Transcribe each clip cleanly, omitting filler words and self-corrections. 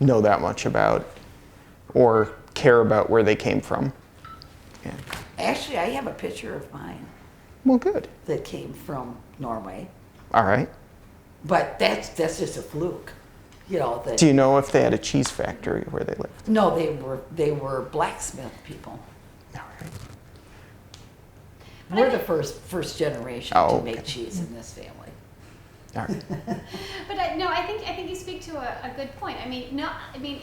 know that much about or care about where they came from. Yeah. Actually, I have a picture of mine Well, good. that came from Norway, All right. but that's just a fluke. You know, Do you know if they had a cheese factory where they lived? no, they were blacksmith people. All right. We're the first generation Oh, to okay. make cheese in this family. All right. But I think you speak to a good point. I mean,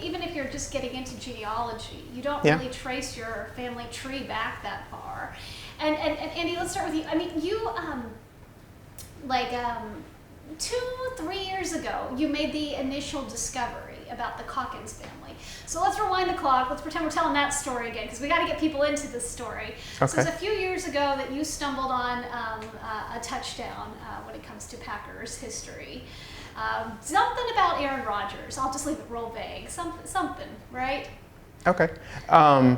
even if you're just getting into genealogy, you don't Yeah. really trace your family tree back that far. And Andy, let's start with you. I mean, you 2-3 years ago, you made the initial discovery about the Calkins family. So let's rewind the clock. Let's pretend we're telling that story again, because we got to get people into this story. Okay. So it's a few years ago that you stumbled on a touchdown when it comes to Packers history. Something about Aaronrogers. I'll just leave it real vague. Something, right? Okay. I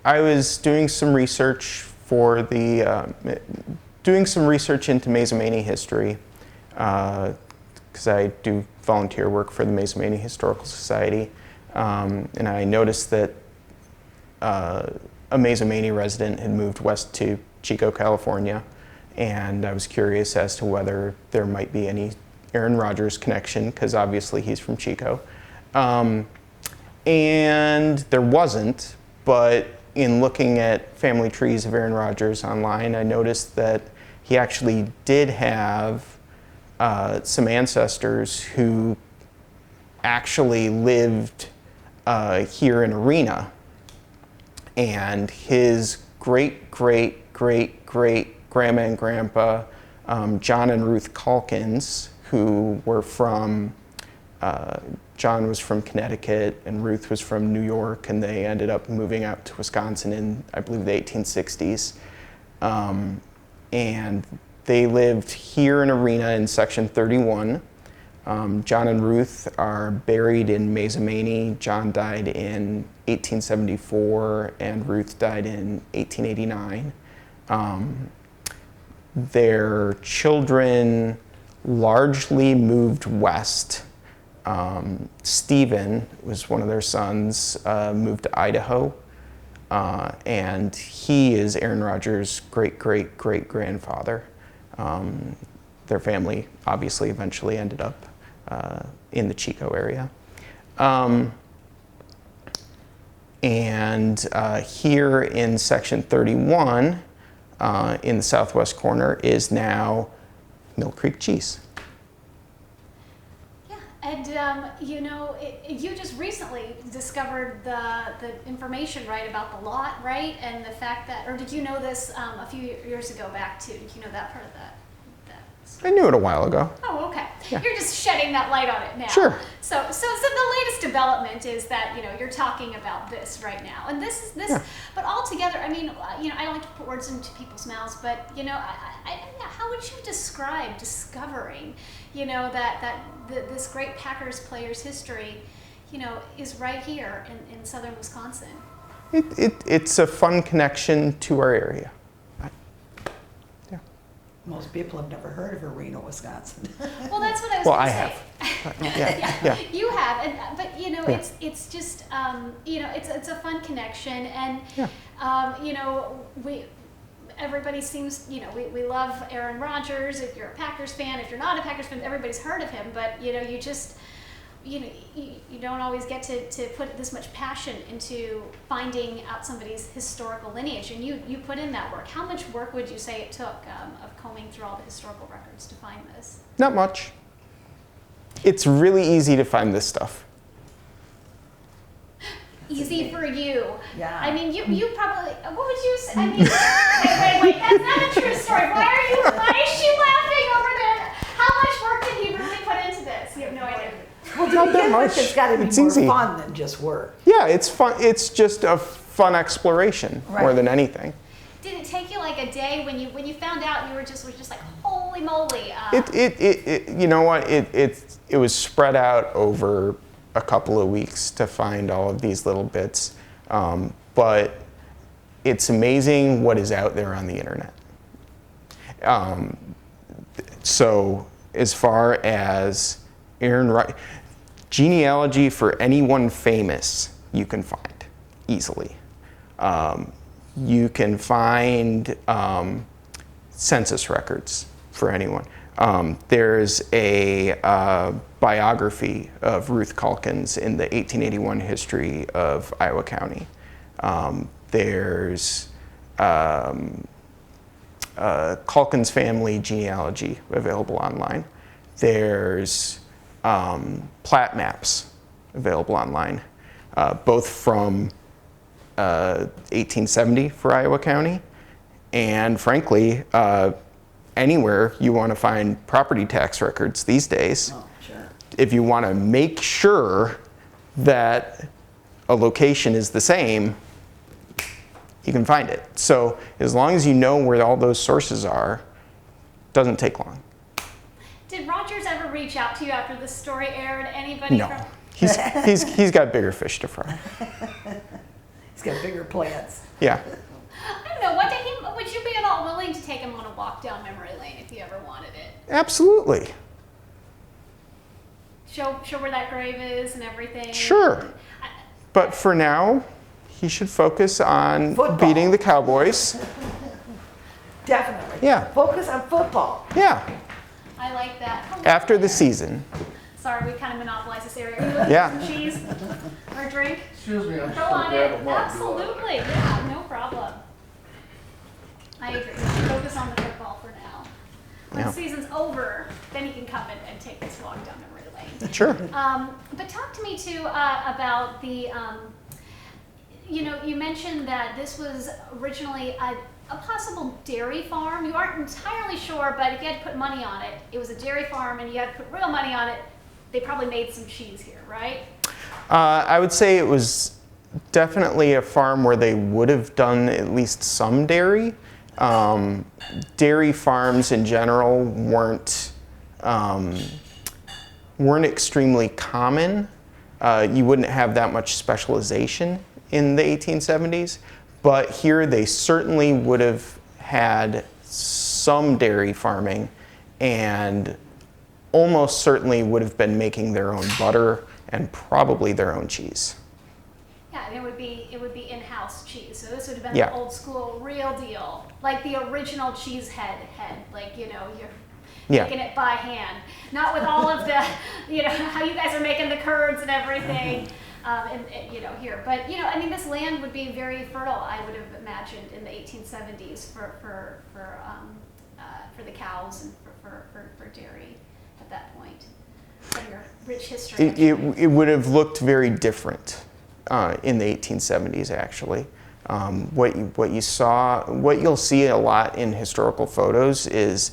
was doing some research into Mazomanie history, because I do volunteer work for the Mazomanie Historical Society, and I noticed that a Mazomanie resident had moved west to Chico, California, and I was curious as to whether there might be any Aaronrogers connection, because obviously he's from Chico. And there wasn't, but in looking at family trees of Aaronrogers online, I noticed that he actually did have some ancestors who actually lived here in Arena, and his great-great-great-great-grandma and grandpa, John and Ruth Calkins, who were from, John was from Connecticut and Ruth was from New York, and they ended up moving out to Wisconsin in, I believe, the 1860s. And they lived here in Arena in Section 31. John and Ruth are buried in Mazomanie. John died in 1874 and Ruth died in 1889. Their children largely moved west. Stephen was one of their sons, moved to Idaho, and he is Aaronrogers' great-great-great-grandfather. Their family obviously eventually ended up in the Chico area. And here in Section 31, in the southwest corner, is now Mill Creek cheese. Yeah, and you just recently discovered the information, right, about the lot, right, and the fact that, or did you know this a few years ago back too? Did you know that part of that? I knew it a while ago. Oh, okay. Yeah. You're just shedding that light on it now. Sure. So the latest development is that you're talking about this right now, and this. Yeah. But altogether, I mean, I don't like to put words into people's mouths, but how would you describe discovering, this great Packers player's history, is right here in southern Wisconsin? It's a fun connection to our area. Most people have never heard of Arena, Wisconsin. Well, that's what I was Well, going I to say. have. Yeah. You have, but Yeah. it's just it's a fun connection, and Yeah. everybody seems we love Aaronrogers. If you're a Packers fan, if you're not a Packers fan, everybody's heard of him. But you just you don't always get to put this much passion into finding out somebody's historical lineage, and you put in that work. How much work would you say it took of combing through all the historical records to find this? Not much. It's really easy to find this stuff. Easy for you. Yeah. I mean, you probably. What would you say? I mean, wait. That's not a true story. Why is she laughing over there? How much work did he really put into this? You have no idea. Well, Not that much. It's got to be It's more easy. fun than just work. Yeah, it's fun. It's just a fun exploration more than anything. Did it take you like a day when you found out? You were just like, holy moly! You know what? It was spread out over a couple of weeks to find all of these little bits, but it's amazing what is out there on the internet. So as far as Genealogy for anyone famous you can find easily. You can find census records for anyone. There's a biography of Ruth Calkins in the 1881 history of Iowa County. There's Calkins family genealogy available online. There's plat maps available online, both from 1870 for Iowa County, and frankly, anywhere you want to find property tax records these days. Oh, sure. If you want to make sure that a location is the same, you can find it. So as long as you know where all those sources are, it doesn't take long. Did Rogers ever reach out to you after this story aired? Anybody? No, From... he's got bigger fish to fry. He's got bigger plans. Yeah. I don't know. What did he? Would you be at all willing to take him on a walk down memory lane if you ever wanted it? Absolutely. Show where that grave is and everything. Sure. But for now, he should focus on Football. beating the Cowboys. Definitely. Yeah. Focus on football. Yeah. I like that. After the season. Sorry, we kind of monopolized this area. Are you looking Yeah. for some cheese or a drink? Excuse me, I'm just Throw gonna on grab it. a mug. Absolutely. Yeah, no problem. I agree. We should focus on the football for now. When Yeah. the season's over, then you can come and take this walk down memory lane. Sure. But talk to me too about the, you mentioned that this was originally a possible dairy farm. You aren't entirely sure, but if you had to put money on it, it was a dairy farm and you had to put real money on it, they probably made some cheese here, right? I would say it was definitely a farm where they would have done at least some dairy. Dairy farms in general weren't extremely common. You wouldn't have that much specialization in the 1870s, but here they certainly would have had some dairy farming and almost certainly would have been making their own butter and probably their own cheese. Yeah, and it would be in-house cheese. So this would have been Yeah. the old school, real deal, like the original cheese head, like you're Yeah. making it by hand, not with all of the, how you guys are making the curds and everything, here. But I mean, this land would be very fertile. I would have imagined in the 1870s for the cows and for dairy at that point. From your rich history. It would have looked very different in the 1870s, actually. What you'll see a lot in historical photos is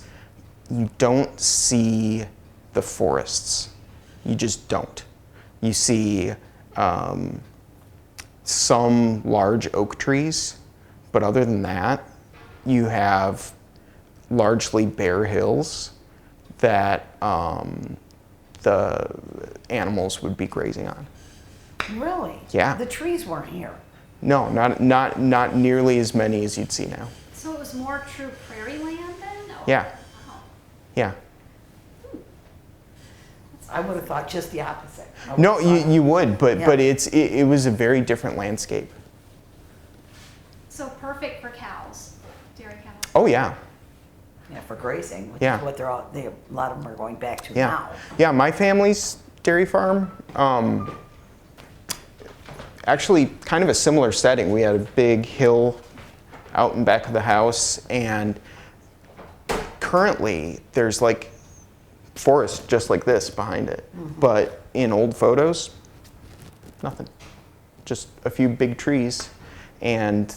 you don't see the forests. You just don't. You see some large oak trees, but other than that, you have largely bare hills that the animals would be grazing on. Really? Yeah. The trees weren't here. No, not nearly as many as you'd see now. So it was more true prairie land then? Or- Yeah. Wow. Yeah. I would have thought just the opposite. I No, would have thought- you would, but Yeah. it was a very different landscape. So perfect for cows, dairy cows. Oh yeah, Yeah, for grazing, which Yeah. is what a lot of them are going back to yeah, now. yeah. My family's dairy farm, actually kind of a similar setting. We had a big hill out in back of the house, and currently there's like forest just like this behind it. But in old photos, nothing. Just a few big trees, and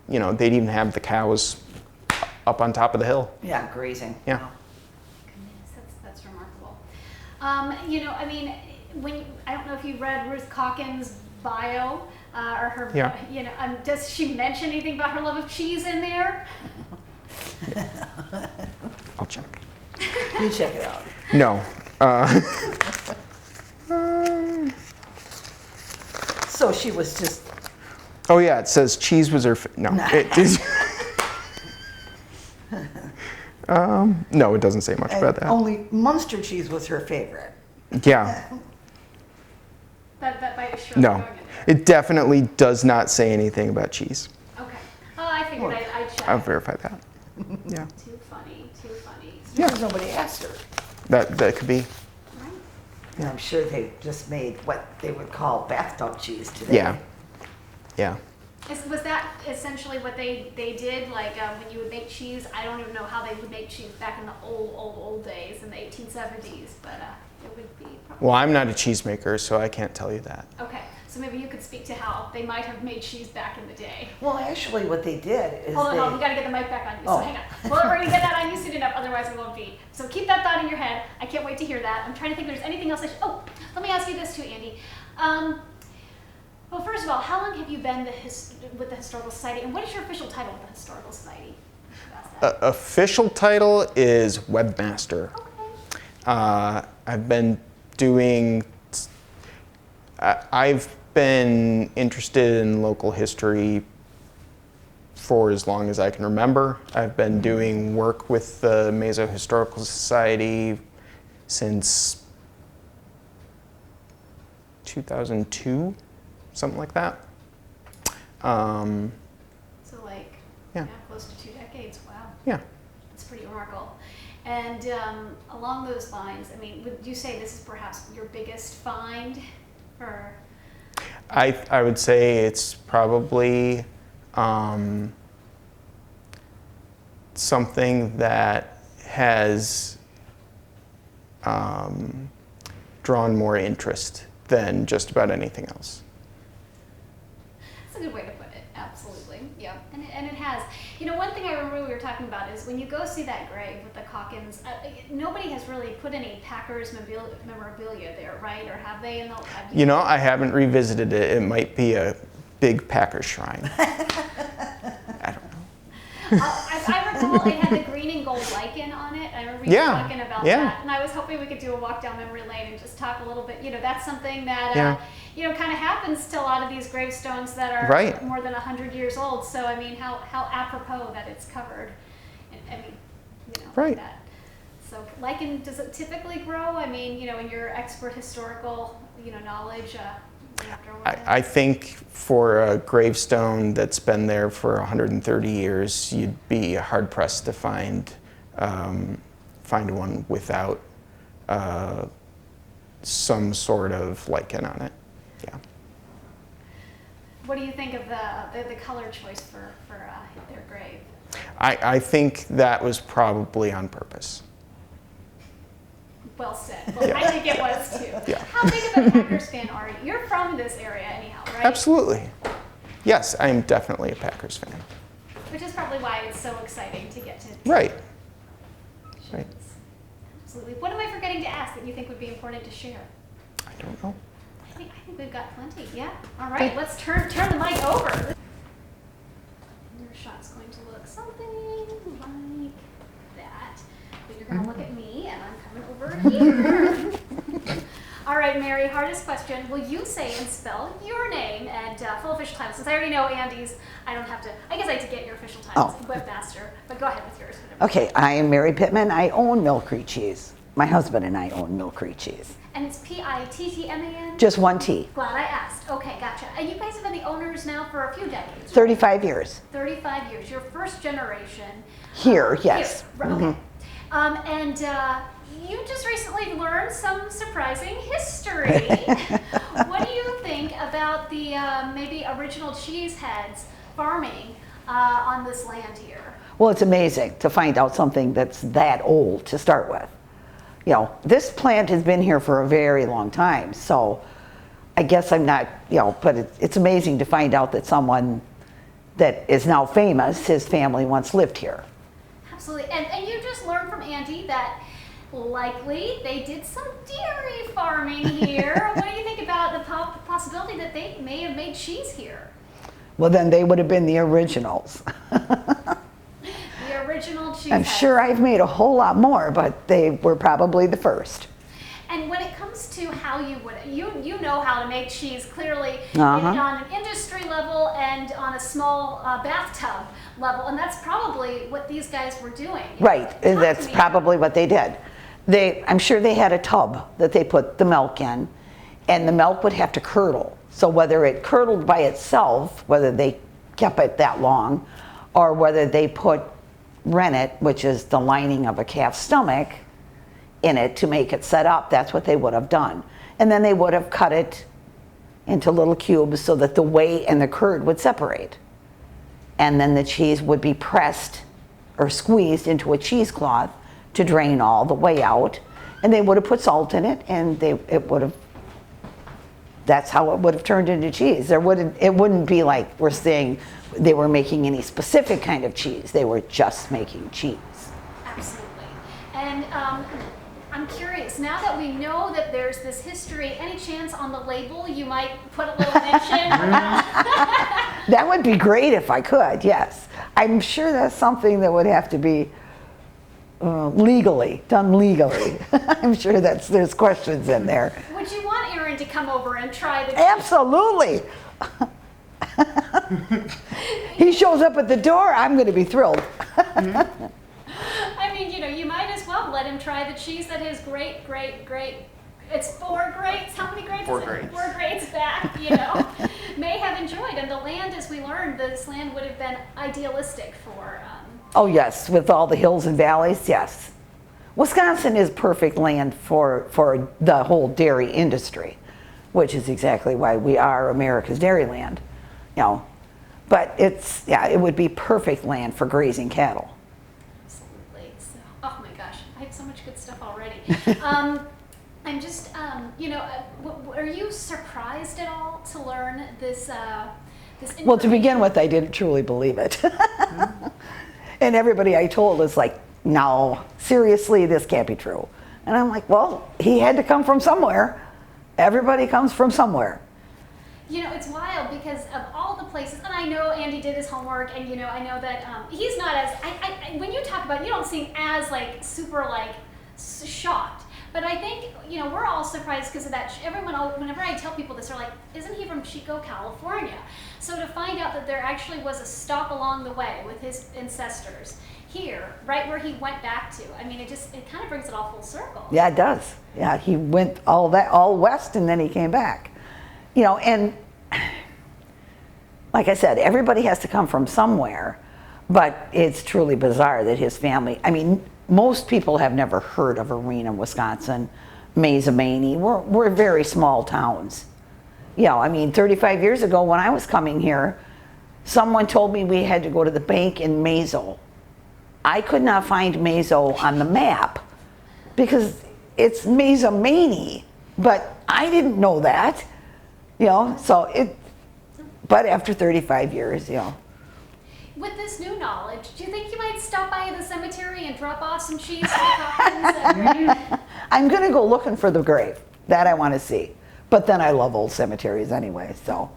they'd even have the cows up on top of the hill. Yeah, grazing. Yeah. Goodness, that's remarkable. I mean, I don't know if you read Ruth Calkins' bio or her. Yeah. Does she mention anything about her love of cheese in there? I'll check. You check it out. No. So she was just, Oh yeah, it says cheese was her. No. No, it doesn't say much about that. only Munster cheese was her favorite. Yeah. That bite is sure No, going in there. it definitely does not say anything about cheese. Okay. Oh, I figured I'd check. I'll verify that. Yeah, Too funny, too funny. Because nobody asked her. that could be. Right. And I'm sure they just made what they would call bathtub cheese today. Yeah, yeah. Was that essentially what they did? Like when you would make cheese, I don't even know how they would make cheese back in the old days in the 1870s, but it would be probably. Well, I'm not a cheesemaker, so I can't tell you that. Okay, so maybe you could speak to how they might have made cheese back in the day. Well, actually, what they did is Hold on, they. we gotta get the mic back on you, Oh. so hang on. Well, we're gonna get that on you soon enough, otherwise it won't be. So keep that thought in your head. I can't wait to hear that. I'm trying to think if there's anything else oh, let me ask you this too, Andy. Well, first of all, how long have you been with the Historical Society, and what is your official title with the Historical Society? Official title is webmaster. Okay. I've been doing. I've been interested in local history for as long as I can remember. I've been doing work with the Mesa Historical Society since 2002, something like that. So like, Yeah. close to 2 decades. Wow. Yeah. It's pretty remarkable. And along those lines, I mean, would you say this is perhaps your biggest find? Or I would say it's probably something that has drawn more interest than just about anything else. that's a good way to put it. Absolutely. Yeah. And it has. You know, one thing I remember we were talking about is when you go see that grave with the Calkins, nobody has really put any Packers memorabilia there, right? Or have they? You know, I haven't revisited it. It might be a big Packer shrine. I don't know. I recall it had the green and gold lichen on it. I remember you Yeah, talking about yeah. that. And I was hoping we could do a walk down memory lane and just talk a little bit. You know, that's something that, Yeah. kind of happens to a lot of these gravestones that are Right. more than 100 years old. So, I mean, how apropos that it's covered. And, I mean, Right. that. So, lichen, does it typically grow? I mean, in your expert historical, knowledge, after a while? I think for a gravestone that's been there for 130 years, you'd be hard pressed to find one without some sort of lichen on it. Yeah. What do you think of the color choice for their grave? I think that was probably on purpose. Well said. Well, I think it was too. Yeah. How big of a Packers fan are you? You're from this area anyhow, right? Absolutely. Yes, I am definitely a Packers fan. Which is probably why it's so exciting to get to. Right. Right. Absolutely. What am I forgetting to ask that you think would be important to share? I don't know. I think we've got plenty. Yeah. All right. Let's turn the mic over. And your shot's going to look something like that. But you're going to look at me, and I'm coming over here. All right, Mary. Hardest question. Will you say and spell your name and full official title? Since I already know Andy's, I don't have to. I guess I have to get your official title, webmaster. But go ahead with yours. Whatever. Okay, I am Mary Pittman. I own Mill Creek Cheese. My husband and I own Mill Creek Cheese. And it's Pittman? Just one T. Glad I asked. Okay, gotcha. And you guys have been the owners now for a few decades, right? 35 years. 35 years. Your first generation. Here, yes. Here. Okay. And you just recently learned some surprising history. What do you think about the maybe original cheeseheads farming on this land here? Well, it's amazing to find out something that's that old to start with. This plant has been here for a very long time, so I guess I'm not, but it's amazing to find out that someone that is now famous, his family once lived here. Absolutely. And you just learned from Andy that likely they did some dairy farming here. What do you think about the possibility that they may have made cheese here? Well, then they would have been the originals. The original cheese. I'm sure I've made a whole lot more, but they were probably the first. And when it comes to how you would, you know how to make cheese clearly on an industry level and on a small bathtub level, and that's probably what these guys were doing. Right, that's probably what they did. I'm sure they had a tub that they put the milk in, and the milk would have to curdle. So whether it curdled by itself, whether they kept it that long, or whether they put rennet, which is the lining of a calf's stomach, in it to make it set up, that's what they would have done. And then they would have cut it into little cubes so that the whey and the curd would separate. And then the cheese would be pressed or squeezed into a cheesecloth to drain all the whey out. And they would have put salt in it, and that's how it would have turned into cheese. It wouldn't be like we're saying they were making any specific kind of cheese. They were just making cheese. Absolutely. And I'm curious, now that we know that there's this history, any chance on the label you might put a little mention? That would be great if I could, yes. I'm sure that's something that would have to be done legally. I'm sure there's questions in there. Would you want Aaron to come over and try the cheese? Absolutely. He shows up at the door, I'm going to be thrilled. I mean, you might as well let him try the cheese that his great, it's 4 greats, how many greats? 4 is it? greats. 4 greats back, may have enjoyed. And the land, as we learned, this land would have been idealistic for... Oh yes, with all the hills and valleys, yes. Wisconsin is perfect land for the whole dairy industry, which is exactly why we are America's dairy land, But it would be perfect land for grazing cattle. Absolutely. So, oh my gosh, I have so much good stuff already. I'm just, are you surprised at all to learn this Well, to begin with, I didn't truly believe it. And everybody I told is like, no, seriously, this can't be true. And I'm like, well, he had to come from somewhere. Everybody comes from somewhere. It's wild because of all the places, and I know Andy did his homework, and I know that he's not as, when you talk about it, you don't seem as super shocked. But I think, we're all surprised because of that. Whenever I tell people this, they're like, isn't he from Chico, California? So to find out that there actually was a stop along the way with his ancestors here, right where he went back to, I mean, it kind of brings it all full circle. Yeah, it does. Yeah, he went all west and then he came back. And like I said, everybody has to come from somewhere, but it's truly bizarre that his family, most people have never heard of Arena, Wisconsin, Mazomanie. We're very small towns. 35 years ago when I was coming here, someone told me we had to go to the bank in Mazo. I could not find Mazo on the map because it's Mazomanie, but I didn't know that, but after 35 years, With this new knowledge, do you think you might stop by the cemetery and drop off some cheese for coffins? I'm going to go looking for the grave. That I want to see. But then I love old cemeteries anyway, so.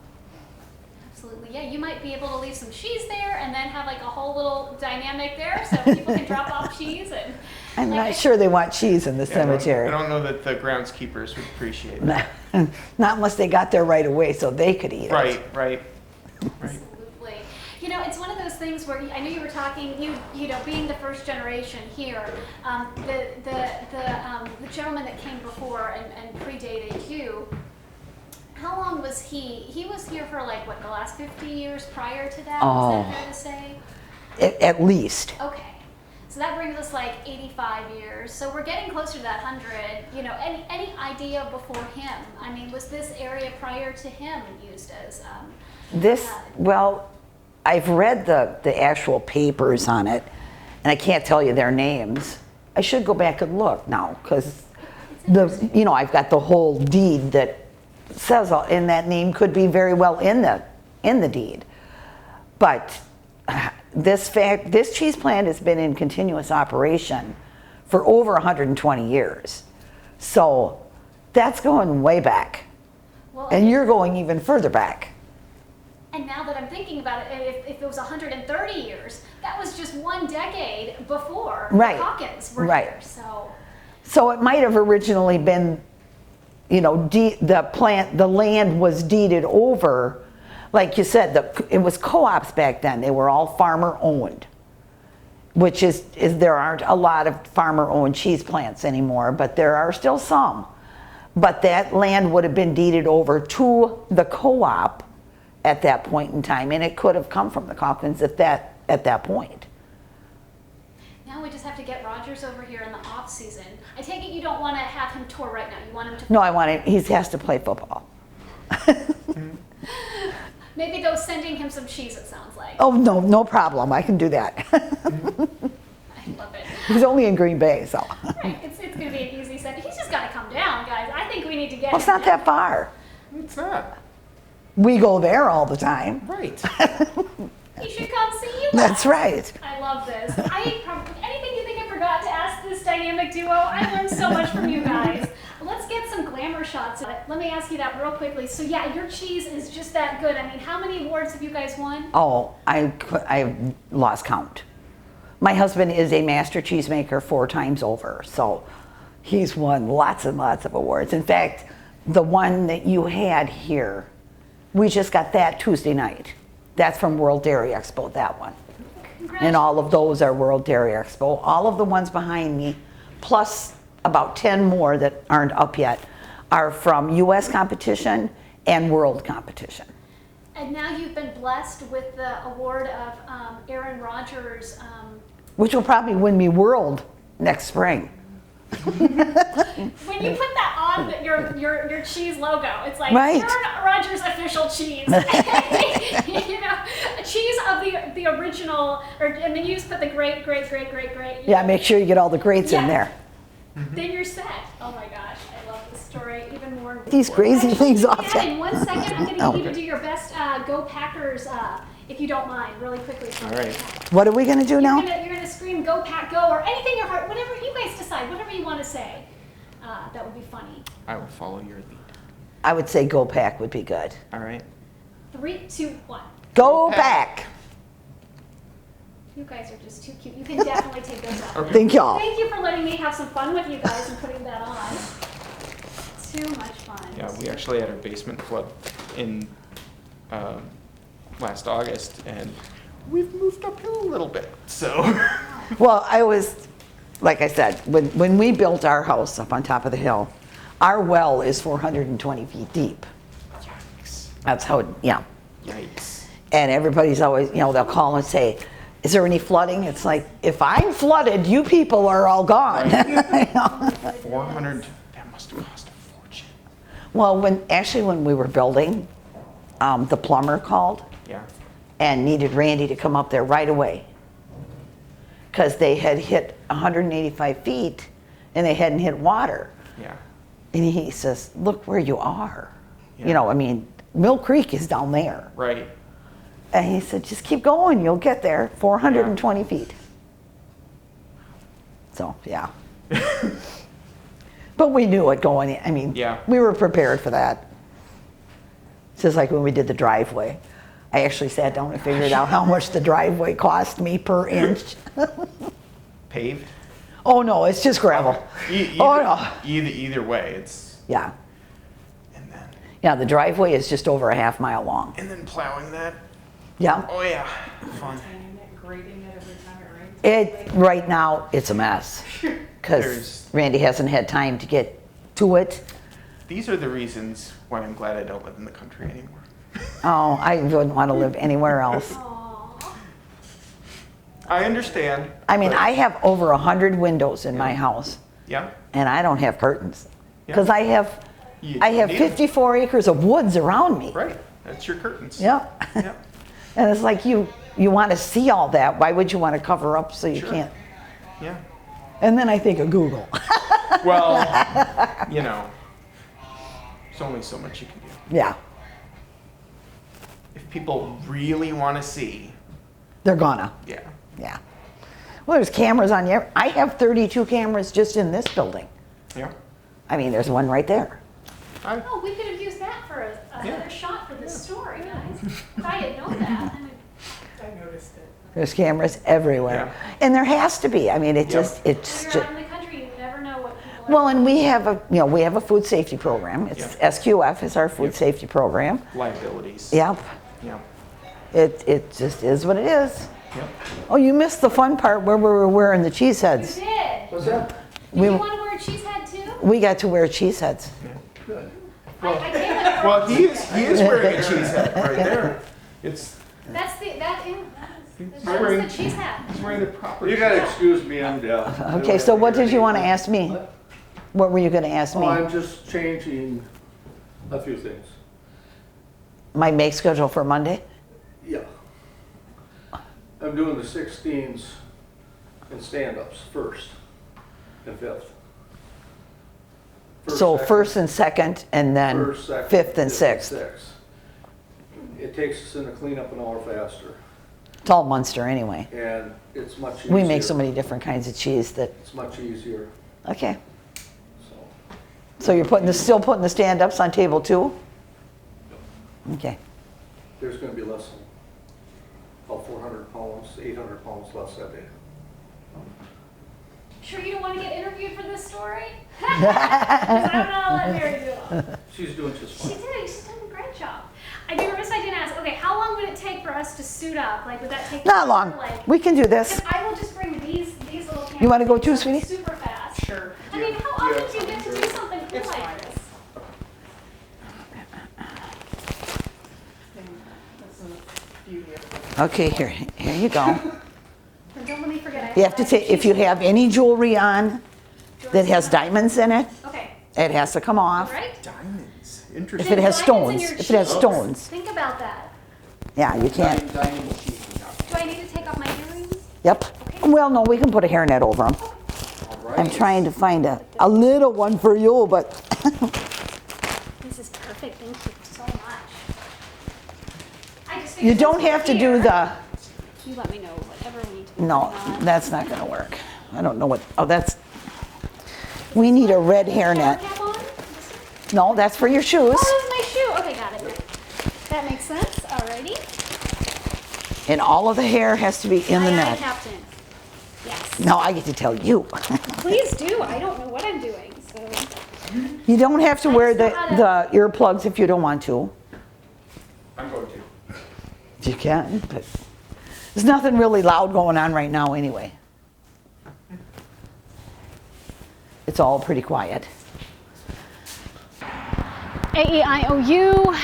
Absolutely, yeah. You might be able to leave some cheese there and then have a whole little dynamic there so people can drop off cheese. And I'm not sure they want cheese in the cemetery. I don't know that the groundskeepers would appreciate that. Not unless they got there right away so they could eat it. Right. Absolutely. It's one of those things where I know you were talking, being the first generation here, the gentleman that came before and predated you, how long was he? He was here for the last 50 years prior to that? Oh. Is that fair to say? At least. Okay. So that brings us 85 years. So we're getting closer to that 100. Any idea before him? Was this area prior to him used as? I've read the actual papers on it, and I can't tell you their names. I should go back and look now because I've got the whole deed that says, and that name could be very well in the deed. But this cheese plant has been in continuous operation for over 120 years. So that's going way back. Well, and you're going even further back. And now that I'm thinking about it, if it was 130 years, that was just one decade before the Hawkins were here. So it might have originally been, the land was deeded over. Like you said, it was co-ops back then. They were all farmer owned, which is there aren't a lot of farmer owned cheese plants anymore, but there are still some. But that land would have been deeded over to the co-op at that point in time, and it could have come from the Calkins at that point. Now we just have to get Rogers over here in the off season. I take it you don't want to have him tour right now. You want him to. No, I want him. He has to play football. Maybe go sending him some cheese. It sounds like. Oh no, no problem. I can do that. I love it. He's only in Green Bay, so. Right, it's going to be an easy send. He's just got to come down, guys. I think we need to get. Well, it's him not down. that far. It's not. We go there all the time. Right. He should come see you. That's guys. right. I love this. Anything you think I forgot to ask this dynamic duo? I learned so much from you guys. Let's get some glamour shots. Let me ask you that real quickly. So yeah, your cheese is just that good. I mean, how many awards have you guys won? Oh, I lost count. My husband is a master cheesemaker 4 times over, so he's won lots and lots of awards. In fact, the one that you had here, we just got that Tuesday night. That's from World Dairy Expo, that one. And all of those are World Dairy Expo. All of the ones behind me, plus about 10 more that aren't up yet, are from US competition and world competition. And now you've been blessed with the award of Aaronrogers. Which will probably win me world next spring. When you put that on your cheese logo, it's like Right. Aaronrogers official cheese. You know, a cheese of the original, and then you just put the great. Yeah, make sure you get all the greats in Yeah. there. Then you're set. Oh my gosh, I love this story even more. These crazy Actually, things off yeah, that. in 1 second, I'm going to Oh, get you to okay. do your best Go Packers, if you don't mind, really quickly. All right. What are we gonna do now? You're gonna scream "Go Pack Go" or anything your heart, whatever you guys decide, whatever you want to say. That would be funny. I will follow your lead. I would say go pack would be good. All right. 3, 2, 1. Go pack. You guys are just too cute. You can definitely take those off. Okay. Thank y'all. Thank you for letting me have some fun with you guys and putting that on. Too much fun. Yeah, we actually had our basement flood in last August, and we've moved uphill a little bit. So. Well, I was, like I said, when we built our house up on top of the hill, our well is 420 feet deep. Yikes. That's how, yeah. Yikes. And everybody's always, they'll call and say, is there any flooding? It's like, if I'm flooded, you people are all gone. 400. That must have cost a fortune. Well, when we were building, the plumber called Yeah. and needed Randy to come up there right away. Because they had hit 185 feet and they hadn't hit water. Yeah. And he says, look where you are. Yeah. Mill Creek is down there. Right. And he said, just keep going, you'll get there. 420 feet. So, yeah. But we knew it going in. Yeah. We were prepared for that. It's just like when we did the driveway. I actually sat down and figured out how much the driveway cost me per inch. Paved. Oh, no, it's just gravel. Either, Oh, no. either way, it's Yeah. and then Yeah, the driveway is just over a half mile long. plowing that. Yeah. Oh yeah, fun. Grading it every time it rains. Right now, it's a mess. Because There's- Randy hasn't had time to get to it. These are the reasons why I'm glad I don't live in the country anymore. Oh, I wouldn't want to live anywhere else. Aww. I understand. I but- have over 100 windows in my house, Yeah. and I don't have curtains. Yeah. Because I have You I have need 'em. 54 acres of woods around me. Right. That's your curtains. Yeah. Yeah. And it's like you want to see all that. Why would you want to cover up so you Sure. can't? Yeah. And then I think of Google. Well, there's only so much you can do. Yeah, If people really want to see, they're gonna. yeah. Yeah. Well, there's cameras on you. I have 32 cameras just in this building. Yeah. There's one right there. Oh, we could have used that for another shot for this story, guys. If I had known that. I noticed it. There's cameras everywhere. And there has to be. It's When just. you're out in the country, you never know what people are. Well, and we have a food safety program. It's SQF is our food Yep. safety program. Liabilities. Yep. Yeah. It just is what it is. Yep. Oh, you missed the fun part where we were wearing the cheese You heads. did. What's that? Did We- you want to wear a cheese hat too? We got to wear cheese heads. Yeah. Good. I came with Well, he is wearing a cheese hat right there. It's that's the that is wearing- the cheese hat. he's wearing the proper. You gotta excuse me, I'm deaf. I don't Okay, have so what hearing did you want to aids. ask me? What were you going to ask Oh, me? I'm just changing a few things. My make schedule for Monday? Yeah. I'm doing the 16s and stand-ups first and fifth. So second, first and second, and then first, second, fifth and sixth. It takes us in the cleanup an hour faster, It's all Munster anyway. and it's much easier. We make so many different kinds of cheese that, It's much easier, okay. so. So you're still putting the stand-ups on table 2? Okay. There's gonna be less than about 400 pounds, 800 pounds less that day. Sure you don't want to get interviewed for this story? 'Cause I don't know, I'll let Mary do it all. She's doing just She fine. did. She's done a great job. I'd be remiss if I didn't ask. Okay, how long would it take for us to suit up? Like, would that take? Not long. Like, We can do this. because I will just bring these little cameras. You wanna go too, sweetie? Super fast. Sure. I mean, how often do you get to do something cool It's like fine. this? That's the beauty of it. Okay, here you go. And don't let me forget. You have to take, if you have any jewelry on that has diamonds in it, Okay. it has to come off. Right. Diamonds. If Interesting. it has Diamonds in stones, your if it has shoes. stones, Think about that. yeah, you can't. Diamond cheese. Do I need to take off my earrings? Yep. Well, no, we can put a hairnet over them. All I'm right. trying to find a little one for you, but This is perfect. Thank you so much. I just you figured don't since we're have to do here, the, You let me know whatever we need to be no, putting on. that's not gonna work. I don't know what, oh, that's, we need a red Shower hairnet. cap on? This one? No, that's for your shoes. Oh, that's my shoe. Okay, got it. That makes sense. Alrighty. And all of the hair has to be in the Aye, aye, net. Captain. Yes. Now I get to tell you. Please do. I don't know what I'm doing, so. You don't have to I wear just know how the earplugs if you don't want to. I'm going to. You can, but there's nothing really loud going on right now anyway. It's all pretty quiet. A-E-I-O-U,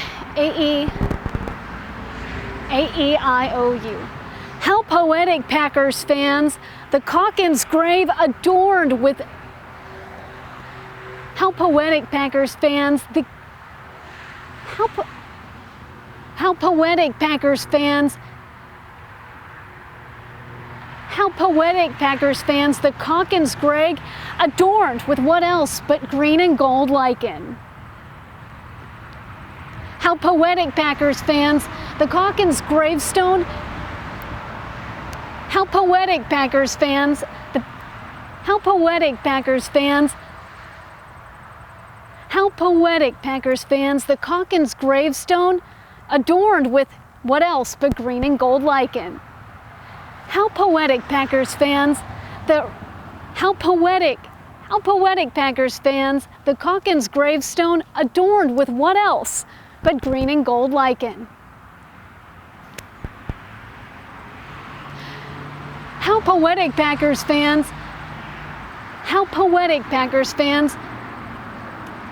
A-E-I-O-U. How poetic, Packers fans. The Calkins grave adorned with... How poetic, Packers fans. How poetic, Packers fans. How poetic, Packers fans. The Calkins grave adorned with what else but green and gold lichen. How poetic, Packers fans. The Calkins gravestone. How poetic, Packers fans. How poetic, Packers fans. How poetic, Packers fans. The Calkins gravestone adorned with what else but green and gold lichen. How poetic, Packers fans. How poetic, Packers fans. The Calkins gravestone adorned with what else but green and gold lichen. How poetic, Packers fans. How poetic, Packers fans.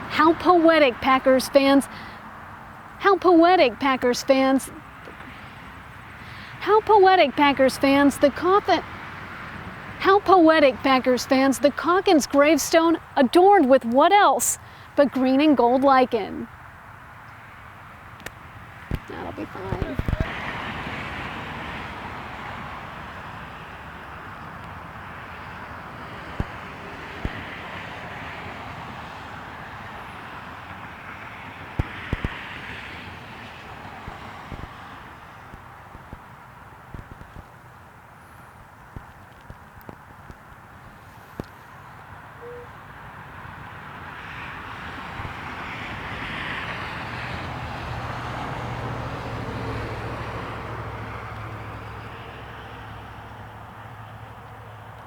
How poetic, Packers fans. How poetic, Packers fans. How poetic, Packers fans. How poetic, Packers fans. The Calkins gravestone adorned with what else but green and gold lichen. That'll be fine.